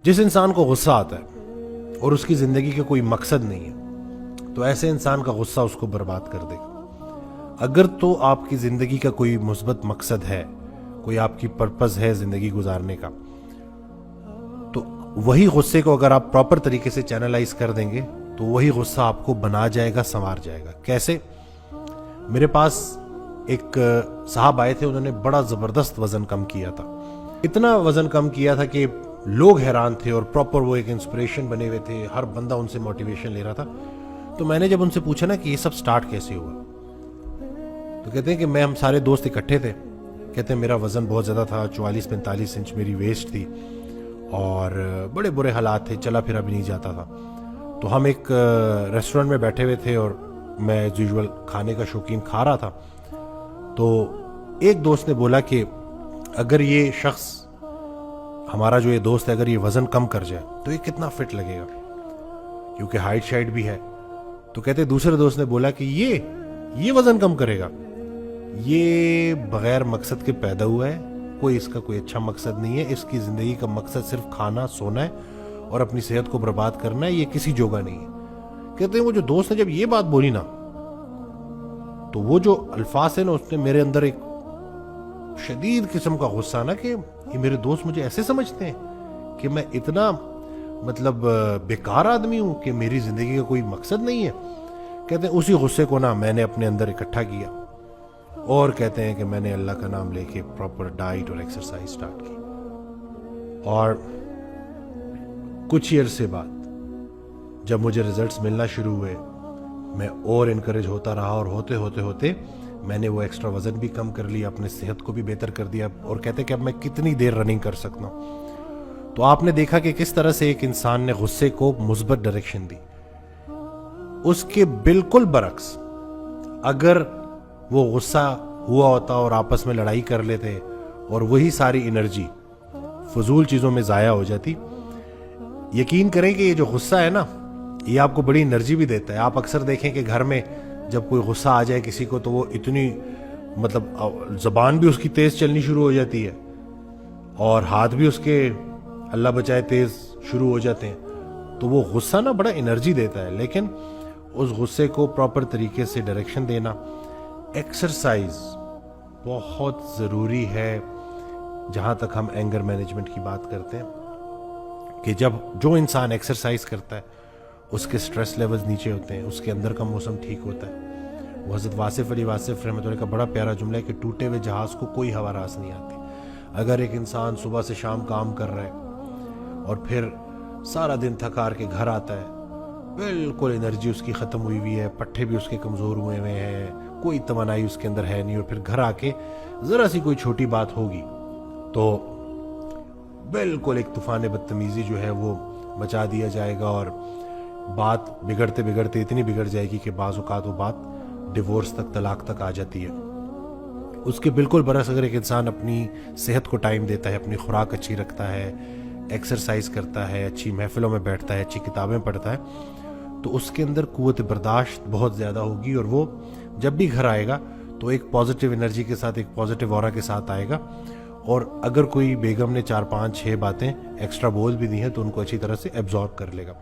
जिस इंसान को गुस्सा आता है और उसकी ज़िंदगी का कोई मकसद नहीं है, तो ऐसे इंसान का गुस्सा उसको बर्बाद कर देगा। अगर तो आपकी ज़िंदगी का कोई मुस्बत मकसद है, कोई आपकी पर्पस है ज़िंदगी गुजारने का, तो वही गुस्से को अगर आप प्रॉपर तरीके से चैनलाइज कर देंगे तो वही गुस्सा आपको बना जाएगा, संवार जाएगा। कैसे? मेरे पास एक साहब आए थे, उन्होंने बड़ा ज़बरदस्त वज़न कम किया था। इतना वज़न कम किया था कि लोग हैरान थे और प्रॉपर वो एक इंस्पिरेशन बने हुए थे, हर बंदा उनसे मोटिवेशन ले रहा था। तो मैंने जब उनसे पूछा ना कि ये सब स्टार्ट कैसे हुआ, तो कहते हैं कि हम सारे दोस्त इकट्ठे थे। कहते हैं मेरा वज़न बहुत ज़्यादा था, 44-45 इंच मेरी वेस्ट थी और बड़े बुरे हालात थे, चला फिरा भी नहीं जाता था। तो हम एक रेस्टोरेंट में बैठे हुए थे और मैं एज यूजुअल खाने का शौकीन खा रहा था। तो एक दोस्त ने बोला कि अगर ये शख्स, हमारा जो ये दोस्त है, अगर ये वज़न कम कर जाए तो ये कितना फिट लगेगा, क्योंकि हाइट शाइट भी है। तो कहते दूसरे दोस्त ने बोला कि ये वज़न कम करेगा, ये बगैर मकसद के पैदा हुआ है, कोई इसका कोई अच्छा मकसद नहीं है, इसकी ज़िंदगी का मकसद सिर्फ खाना, सोना है और अपनी सेहत को बर्बाद करना है, ये किसी जोगा नहीं है। कहते हैं वो जो दोस्त ने जब ये बात बोली ना, तो वो जो अल्फाज है ना, उसने मेरे अंदर एक शदीद किस्म का गुस्सा ना, कि ये मेरे दोस्त मुझे ऐसे समझते हैं कि मैं इतना मतलब बेकार आदमी हूं कि मेरी जिंदगी का कोई मकसद नहीं है। कहते हैं उसी गुस्से को ना मैंने अपने अंदर इकट्ठा किया और कहते हैं कि मैंने अल्लाह का नाम लेके प्रॉपर डाइट और एक्सरसाइज स्टार्ट की। और कुछ ही अरसे बाद जब मुझे रिजल्ट्स मिलना शुरू हुए, मैं और इनकरेज होता रहा और होते होते होते मैंने वो एक्स्ट्रा वज़न भी कम कर लिया, अपने सेहत को भी बेहतर कर दिया। और कहते कि अब मैं कितनी देर रनिंग कर सकता हूँ। तो आपने देखा कि किस तरह से एक इंसान ने गुस्से को मुस्बत डायरेक्शन दी। उसके बिल्कुल बरक्स अगर वो गुस्सा हुआ होता और आपस में लड़ाई कर लेते और वही सारी एनर्जी फजूल चीज़ों में ज़ाया हो जाती, यकीन करें कि ये जो गुस्सा है ना, ये आपको बड़ी एनर्जी भी देता है। आप अक्सर देखें कि घर में जब कोई गुस्सा आ जाए किसी को, तो वो इतनी मतलब ज़बान भी उसकी तेज़ चलनी शुरू हो जाती है और हाथ भी उसके अल्लाह बचाए तेज़ शुरू हो जाते हैं। तो वो गुस्सा ना बड़ा एनर्जी देता है, लेकिन उस गुस्से को प्रॉपर तरीके से डायरेक्शन देना, एक्सरसाइज बहुत ज़रूरी है। जहाँ तक हम एंगर मैनेजमेंट की बात करते हैं कि जब जो इंसान एक्सरसाइज करता है उसके स्ट्रेस लेवल्स नीचे होते हैं, उसके अंदर का मौसम ठीक होता है। वो हज़रत वासिफ अली वासिफ रहमतुल्लाह का बड़ा प्यारा जुमला है कि टूटे हुए जहाज़ को कोई हवा रास नहीं आती। अगर एक इंसान सुबह से शाम काम कर रहा है और फिर सारा दिन थका के घर आता है, बिल्कुल एनर्जी उसकी ख़त्म हुई हुई है, पट्टे भी उसके कमज़ोर हुए हुए हैं, कोई तमन्नाई उसके अंदर है नहीं, और फिर घर आके ज़रा सी कोई छोटी बात होगी तो बिल्कुल एक तूफ़ान बदतमीज़ी जो है वो मचा दिया जाएगा और बात बिगड़ते बिगड़ते इतनी बिगड़ जाएगी कि बाज़ औक़ात वो बात डिवोर्स तक, तलाक तक आ जाती है। उसके बिल्कुल बरस अगर एक इंसान अपनी सेहत को टाइम देता है, अपनी खुराक अच्छी रखता है, एक्सरसाइज करता है, अच्छी महफिलों में बैठता है, अच्छी किताबें पढ़ता है, तो उसके अंदर क़ुव्वत बर्दाश्त बहुत ज़्यादा होगी और वो जब भी घर आएगा तो एक पॉजिटिव एनर्जी के साथ, एक पॉजिटिव ऑरा के साथ आएगा। और अगर कोई बेगम ने 4, 5, 6 बातें एक्स्ट्रा बोल भी दी हैं तो उनको अच्छी तरह से एब्जॉर्ब कर लेगा।